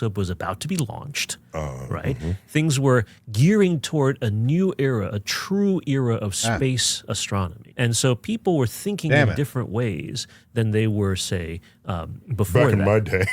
was about to be launched, right? Mm-hmm. Things were gearing toward a new era, a true era of space astronomy. And so people were thinking in different ways than they were, say, before Back in my day.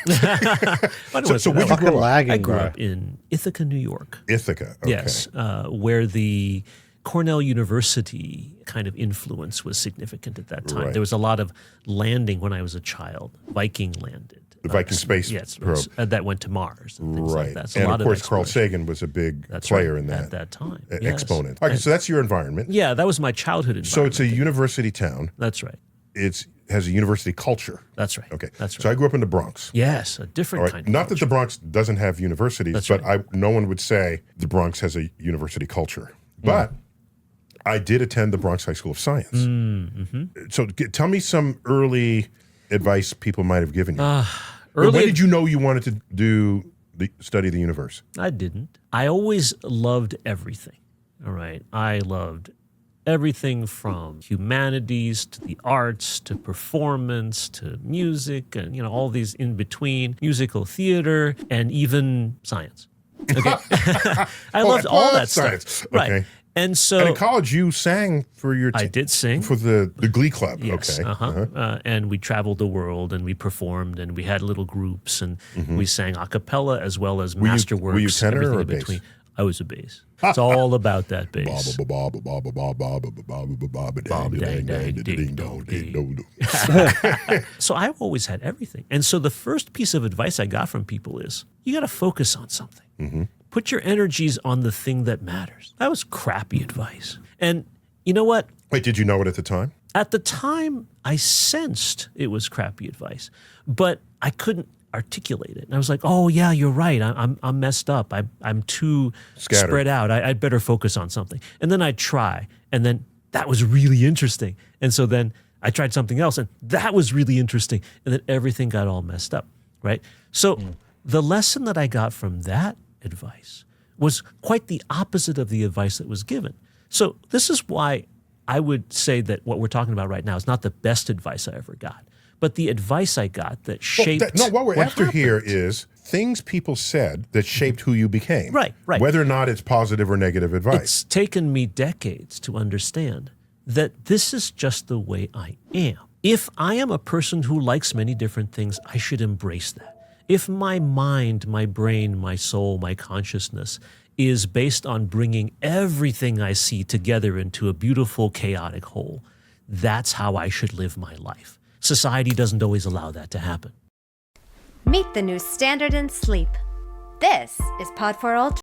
So where'd you grow up? I grew up in Ithaca, New York. Ithaca, okay. Yes, where the Cornell University kind of influence was significant at that time. Right. There was a lot of landing when I was a child. Viking landed. The Viking space probe. That went to Mars and things like that. So and a lot of course, Carl exploration. Sagan was a big player in that. At that time. Exponent. Okay, so that's your environment. Yeah, that was my childhood environment. So it's a university town. That's right. It has a university culture. That's right. Okay. That's right. So I grew up in the Bronx. Yes, a different kind of Not culture. that the Bronx doesn't have universities, That's but right. no one would say the Bronx has a university culture. But I did attend the Bronx High School of Science. So tell me some early advice people might have given you. When did you know you wanted to study the universe? I didn't. I always loved everything. All right. I loved everything from humanities to the arts to performance to music and all these in between, musical theater and even science. Okay. I loved all that science. stuff. Okay. Right. And so and in college, you sang for your I did sing. For the Glee Club. Yes, Okay. And we traveled the world and we performed and we had little groups and we sang a cappella as well as masterworks. Were you tenor everything or in bass? between. I was a bass. It's all about that bass. So I've always had everything. And so the first piece of advice I got from people is, you got to focus on something. Put your energies on the thing that matters. That was crappy advice. And you know what? Wait, did you know it at the time? At the time, I sensed it was crappy advice, but I couldn't articulate it. And I was like, oh, yeah, you're right. I'm messed up. I'm too Scattered. spread out. I'd better focus on something. And then I'd try. And then that was really interesting. And so then I tried something else, and that was really interesting. And then everything got all messed up, right? So the lesson that I got from that advice was quite the opposite of the advice that was given. So this is why I would say that what we're talking about right now is not the best advice I ever got, but the advice I got that shaped what we're after happened. here is things people said that shaped who you became. Right. Whether or not it's positive or negative advice. It's taken me decades to understand that this is just the way I am. If I am a person who likes many different things, I should embrace that. If my mind, my brain, my soul, my consciousness is based on bringing everything I see together into a beautiful, chaotic whole, that's how I should live my life. Society doesn't always allow that to happen. Meet the new standard in sleep. This is Pod 4 Ultra.